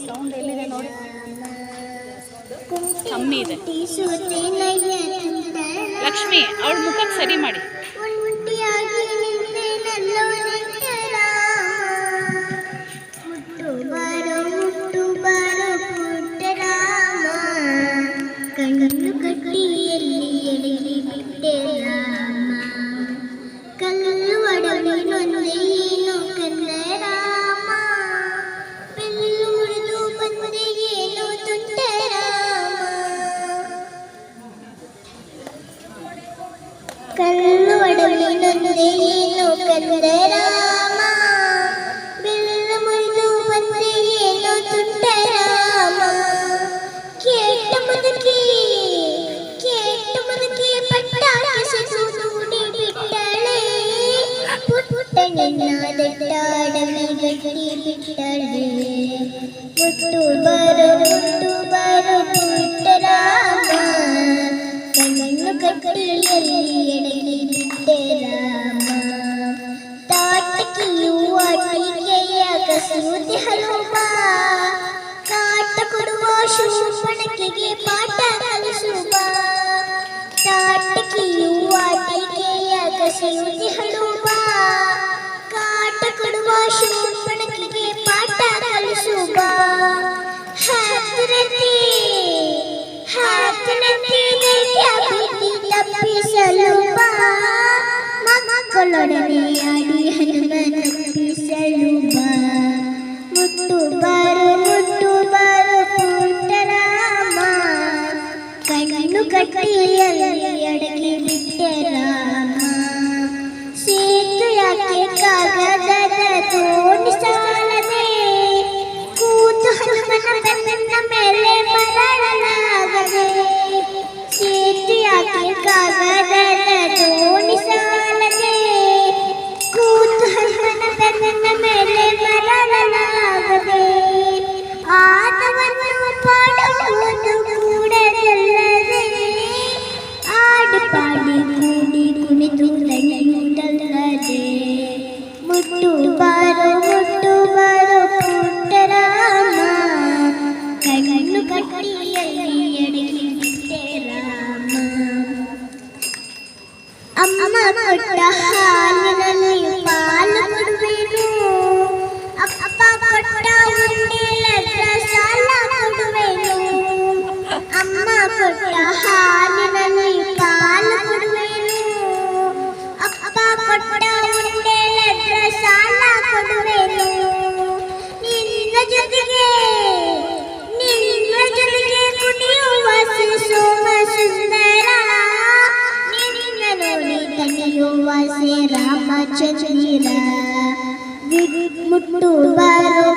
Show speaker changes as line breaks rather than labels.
Sound ಎಲ್ಲಿದೆ ನೋಡಿ, ಕಮ್ಮಿ ಇದೆ. ಲಕ್ಷ್ಮಿ ಅವಳ ಮುಖಕ್ಕೆ ಸರಿ ಮಾಡಿ.
ಕಣ್ಣು ಕಟ್ಟಿಯಲ್ಲಿ ಎಡಗಿ ಬಿಟ್ಟೆ ರಾಮ, ಕಲ್ಲು ಒಡವೆ ನೊಂದೇನು ಕಂದ ರಾಮ, ಬೆಲ್ಲು ಮುರಿದು ಬಂದೆ ಏನು ತುಂಟ ರಾಮ, ಕಲ್ಲು ಒಡವೆ ನೊಂದೇನು ಕಂದ ರಾಮ, ಬೆಲ್ಲು ಮುರಿದು ಬಂದೆ ಏನು ತುಂಟ ರಾಮ, ಕೇಟ ಮುದುಕಿ ದಟ್ಟಾಡಲಿ ಗಟ್ಟಿ ಬಿಟ್ಟಳೆ, ಮುಟ್ಟು ಬರೋ ಪುಟ್ಟ ರಾಮ, ಕಣ್ಣು ಕಟ್ಟಿಯಲ್ಲಿ ಎಡಗಿ ಬಿಟ್ಟೆ ರಾಮ, ತಾಟಕಿಯು ಆಟಿಕೆಯ ಕಸಿಯುತ್ತೆ ಹಲುವ, ಕಾಟ ಕೊಡುವ ಶೂರ್ಪಣಖಿಗೆ ಪಾಠ ಕಲಿಸುವ, ತಾಟಕಿಯು ಆಟಿಕೆಯ ಕಸಿಯುತ್ತೆ ಹಲುವ, ಕಾಟ ಕೊಡುವ ಶೂರ್ಪಣಖಿಗೆ ಪಾಠ ಕಲಿಸುವ, ಹಾತನತೆ ತಪ್ಪಿಸಲು ಬಾ, ಮಕ್ಕಳೊಡನೆ ಆಡಿ ಹನುಮನಪ್ಪಿಸಲು ಬಾ, ಮುಟ್ಟು ಬಾರು ಪುಟ್ಟ ರಾಮ, ಕಣ್ಣು ಕಟ್ಟಿಯಲ್ಲಿ ಅಡಗಿ ಬಿಟ್ಟೆ ರಾಮ, ಸೇತು ಯಾಕೆ ಕಾಗದದ ತೋಡಿ ಸಾಲದೆ, ಕೂತು ಹನುಮನ ಬೆನ್ನ ಮೇಲೆ ಮರಳಲಾಗದೆ, ಸೇತು ಯಾಕೆ ಕಾಗದದ ತೋಡಿ ಸಾಲದೆ, ಕೂತು ಹನುಮನ ಬೆನ್ನ ಮೇಲೆ ಮರಳಲಾಗದೆ, ಆಟವನ್ನು ಪಾಡುವುದು ಕೂಡದಲ್ಲದೆ, ಆಡು ಪಾಡಿ ಕೂಡಿ ಕುಣಿದು ದಣಿಯುವುದಲ್ಲದೆ, ಮುಟ್ಟು ಬಾರೋ ಪುಟ್ಟ ರಾಮ, ಕಣ್ಣು ಕಟ್ಟಿಯಲ್ಲಿ ಎಡಗಿ ಬಿಟ್ಟೆ ರಾಮ, ಅಮ್ಮ ಕೊಟ್ಟ ಹಾಲಿನಲ್ಲಿ ಪಾಲು ಕೊಡುವೆನು, ಅಪ್ಪ ಕೊಟ್ಟ ಉಂಡೆಲದ್ರ ಸಾಲ ಕೊಡುವೆನು, ಅಮ್ಮ ಕೊಟ್ಟ ಹಾಲಿನಲ್ಲಿ ಪಾಲು ಕೊಡುವೆನು, ಅಪ್ಪ ಕೊಟ್ಟ ಉಂಡೆಲದ್ರ ಸಾಲ ಕೊಡುವೆನು, ನಿನ್ನ ಜೊತೆಗೆ ಕುಣಿಯುವ ಸೋಮ ಸುಂದರ, ನಿನ್ನ ನೋಡಿ ತಣಿಯುವ ರಾಮಚಂದ್ರ, ಮುಟ್ಟು ಬಾರೋ